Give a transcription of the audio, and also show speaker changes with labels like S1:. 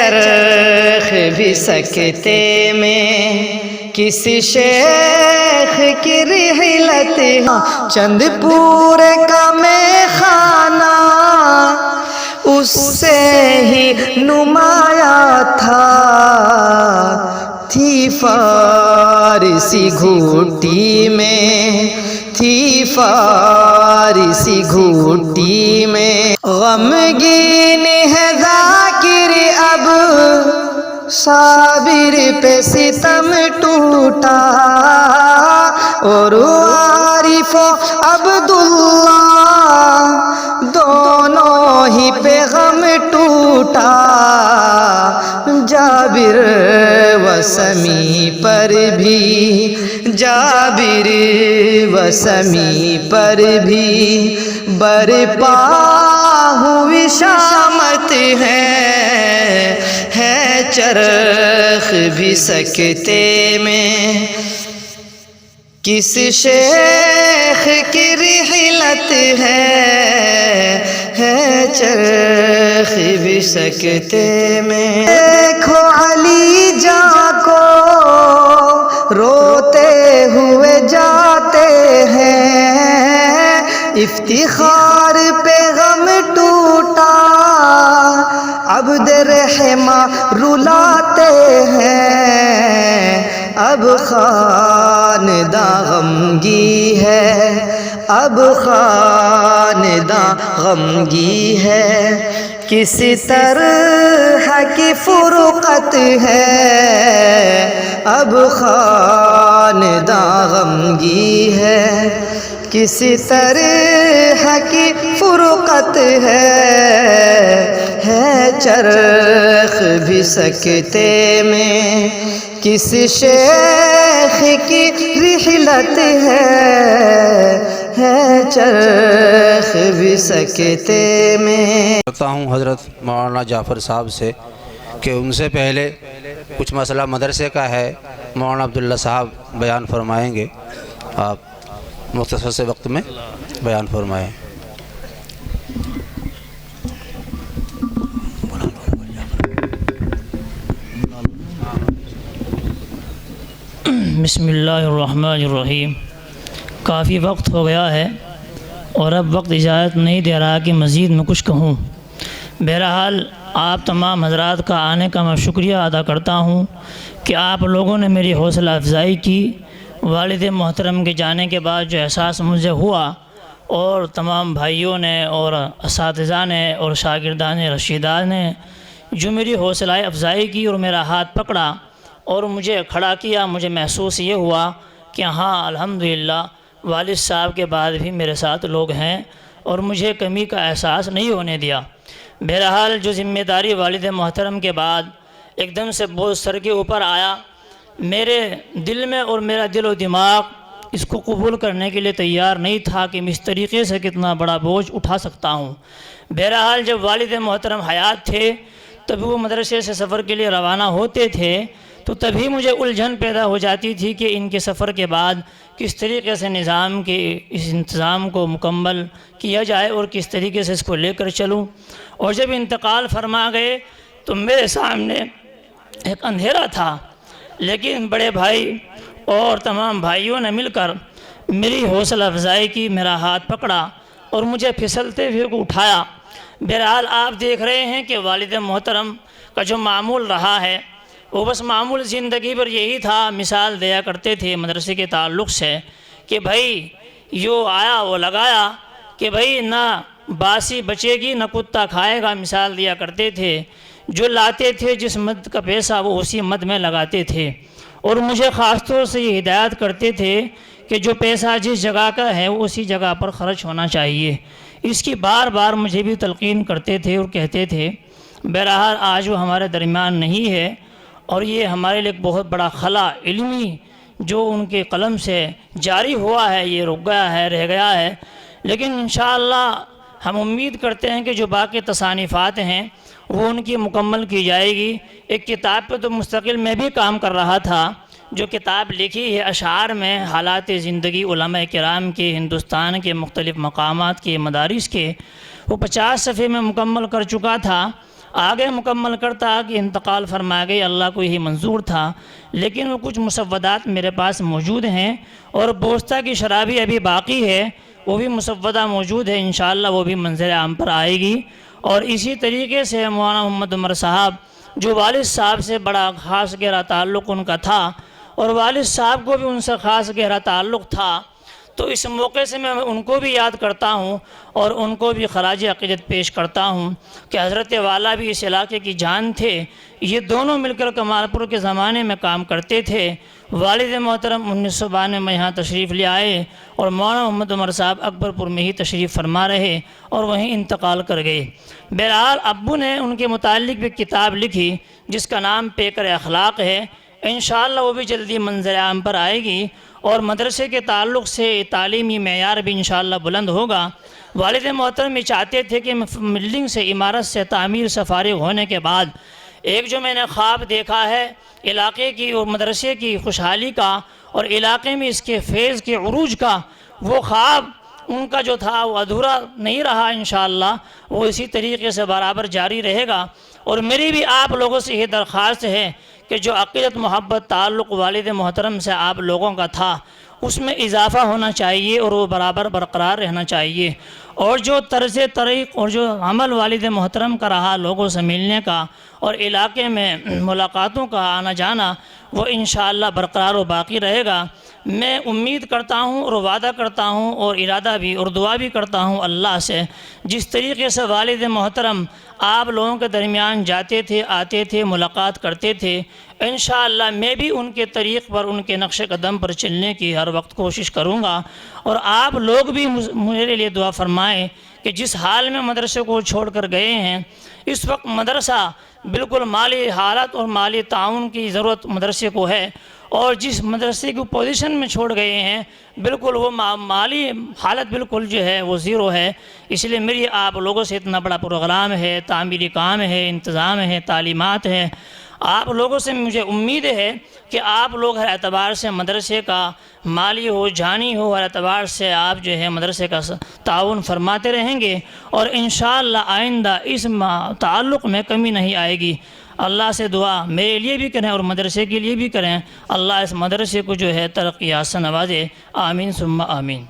S1: چرخ بھی سکتے میں کسی شیخ کی رحلت چند پورے کا میں خانہ اس سے ہی نمایاں تھا تھی فارسی گھوٹی میں تھی فارسی گھوٹی میں غمگین ہے ذاکر اب صابر پہ ستم ٹوٹا اور عارف و عبداللہ دونوں ہی پہ غم ٹوٹا جابر و سمی پر بھی جابر و سمی پر بھی برپا ہوئی شامت ہے چرخ بھی سکتے میں کس شیخ کی رحلت ہے چرخ بھی سکتے میں دیکھو علی جاں کو روتے ہوئے جاتے ہیں افتخار پہ غم ٹوٹا عبد رحمہ رلاتے ہیں اب خانداں غمگی ہے اب خانداں غمگی ہے کسی طرح کی فرقت ہے اب خانداں غمگی ہے کسی طرح کی فرقت ہے چرخ بھی سکتے میں کس شیخ کی رحلت ہے چرخ بھی سکتے میں
S2: کرتا ہوں حضرت مولانا جعفر صاحب سے کہ ان سے پہلے کچھ مسئلہ مدرسے کا ہے مولانا عبداللہ صاحب بیان فرمائیں گے آپ مختصر سے وقت میں بیان فرمائیں
S3: بسم اللہ الرحمن الرحیم کافی وقت ہو گیا ہے اور اب وقت اجازت نہیں دے رہا کہ مزید میں کچھ کہوں بہرحال آپ تمام حضرات کا آنے کا میں شکریہ ادا کرتا ہوں کہ آپ لوگوں نے میری حوصلہ افزائی کی والد محترم کے جانے کے بعد جو احساس مجھے ہوا اور تمام بھائیوں نے اور اساتذہ نے اور شاگردان رشیدان نے جو میری حوصلہ افزائی کی اور میرا ہاتھ پکڑا اور مجھے کھڑا کیا مجھے محسوس یہ ہوا کہ ہاں الحمدللہ والد صاحب کے بعد بھی میرے ساتھ لوگ ہیں اور مجھے کمی کا احساس نہیں ہونے دیا بہرحال جو ذمہ داری والد محترم کے بعد ایک دم سے بوجھ سر کے اوپر آیا میرے دل میں اور میرا دل و دماغ اس کو قبول کرنے کے لیے تیار نہیں تھا کہ میں اس طریقے سے کتنا بڑا بوجھ اٹھا سکتا ہوں بہرحال جب والد محترم حیات تھے تب وہ مدرسے سے سفر کے لیے روانہ ہوتے تھے تو تبھی مجھے الجھن پیدا ہو جاتی تھی کہ ان کے سفر کے بعد کس طریقے سے نظام کے اس انتظام کو مکمل کیا جائے اور کس طریقے سے اس کو لے کر چلوں اور جب انتقال فرما گئے تو میرے سامنے ایک اندھیرا تھا لیکن بڑے بھائی اور تمام بھائیوں نے مل کر میری حوصلہ افزائی کی میرا ہاتھ پکڑا اور مجھے پھسلتے ہوئے کو اٹھایا بہرحال آپ دیکھ رہے ہیں کہ والد محترم کا جو معمول رہا ہے وہ بس معمول زندگی پر یہی تھا مثال دیا کرتے تھے مدرسے کے تعلق سے کہ بھائی جو آیا وہ لگایا کہ بھائی نہ باسی بچے گی نہ کتا کھائے گا مثال دیا کرتے تھے جو لاتے تھے جس مد کا پیسہ وہ اسی مد میں لگاتے تھے اور مجھے خاص طور سے یہ ہدایت کرتے تھے کہ جو پیسہ جس جگہ کا ہے وہ اسی جگہ پر خرچ ہونا چاہیے اس کی بار بار مجھے بھی تلقین کرتے تھے اور کہتے تھے بہرحال آج وہ ہمارے درمیان نہیں ہے اور یہ ہمارے لیے ایک بہت بڑا خلا علمی جو ان کے قلم سے جاری ہوا ہے یہ رک گیا ہے رہ گیا ہے لیکن انشاءاللہ ہم امید کرتے ہیں کہ جو باقی تصانیفات ہیں وہ ان کی مکمل کی جائے گی ایک کتاب پہ تو مستقل میں بھی کام کر رہا تھا جو کتاب لکھی ہے اشعار میں حالات زندگی علماء کرام کے ہندوستان کے مختلف مقامات کے مدارس کے وہ 50 صفحے میں مکمل کر چکا تھا آگے مکمل کرتا کہ انتقال فرما گئی، اللہ کو یہی منظور تھا، لیکن وہ کچھ مسودات میرے پاس موجود ہیں، اور بوسطہ کی شرابی ابھی باقی ہے، وہ بھی مسودہ موجود ہے، انشاءاللہ وہ بھی منظر عام پر آئے گی۔ اور اسی طریقے سے مولانا محمد عمر صاحب، جو والد صاحب سے بڑا خاص گہرا تعلق ان کا تھا، اور والد صاحب کو بھی ان سے خاص گہرا تعلق تھا، تو اس موقع سے میں ان کو بھی یاد کرتا ہوں اور ان کو بھی خراج عقیدت پیش کرتا ہوں کہ حضرت والا بھی اس علاقے کی جان تھے۔ یہ دونوں مل کر کمال پور کے زمانے میں کام کرتے تھے۔ والد محترم 1992 میں یہاں تشریف لے آئے، اور مولانا محمد عمر صاحب اکبر پور میں ہی تشریف فرما رہے اور وہیں انتقال کر گئے۔ بہرحال ابو نے ان کے متعلق بھی کتاب لکھی جس کا نام پیکر اخلاق ہے، انشاءاللہ وہ بھی جلدی منظر عام پر آئے گی، اور مدرسے کے تعلق سے تعلیمی معیار بھی انشاءاللہ بلند ہوگا۔ والد محترم یہ چاہتے تھے کہ بلڈنگ سے، عمارت سے، تعمیر سے فارغ ہونے کے بعد ایک جو میں نے خواب دیکھا ہے علاقے کی اور مدرسے کی خوشحالی کا، اور علاقے میں اس کے فیض کے عروج کا، وہ خواب ان کا جو تھا وہ ادھورا نہیں رہا، انشاءاللہ وہ اسی طریقے سے برابر جاری رہے گا۔ اور میری بھی آپ لوگوں سے یہ درخواست ہے کہ جو عقیدت، محبت، تعلق والد محترم سے آپ لوگوں کا تھا، اس میں اضافہ ہونا چاہیے اور وہ برابر برقرار رہنا چاہیے، اور جو طرز طریق اور جو عمل والد محترم کا رہا لوگوں سے ملنے کا اور علاقے میں ملاقاتوں کا آنا جانا، وہ انشاءاللہ برقرار و باقی رہے گا۔ میں امید کرتا ہوں اور وعدہ کرتا ہوں اور ارادہ بھی اور دعا بھی کرتا ہوں اللہ سے، جس طریقے سے والد محترم آپ لوگوں کے درمیان جاتے تھے، آتے تھے، ملاقات کرتے تھے، انشاءاللہ میں بھی ان کے طریق پر، ان کے نقش قدم پر چلنے کی ہر وقت کوشش کروں گا۔ اور آپ لوگ بھی میرے لیے دعا فرمائیں کہ جس حال میں مدرسے کو چھوڑ کر گئے ہیں، اس وقت مدرسہ بالکل مالی حالت اور مالی تعاون کی ضرورت مدرسے کو ہے، اور جس مدرسے کو پوزیشن میں چھوڑ گئے ہیں بالکل وہ مالی حالت بالکل جو ہے وہ زیرو ہے۔ اس لیے میری آپ لوگوں سے اتنا بڑا پروگرام ہے، تعمیری کام ہے، انتظام ہے، تعلیمات ہے، آپ لوگوں سے مجھے امید ہے کہ آپ لوگ ہر اعتبار سے مدرسے کا مالی ہو، جانی ہو، ہر اعتبار سے آپ جو ہے مدرسے کا تعاون فرماتے رہیں گے، اور انشاءاللہ آئندہ اس تعلق میں کمی نہیں آئے گی۔ اللہ سے دعا میرے لیے بھی کریں اور مدرسے کے لیے بھی کریں، اللہ اس مدرسے کو جو ہے ترقیات سے نوازے، آمین ثم آمین۔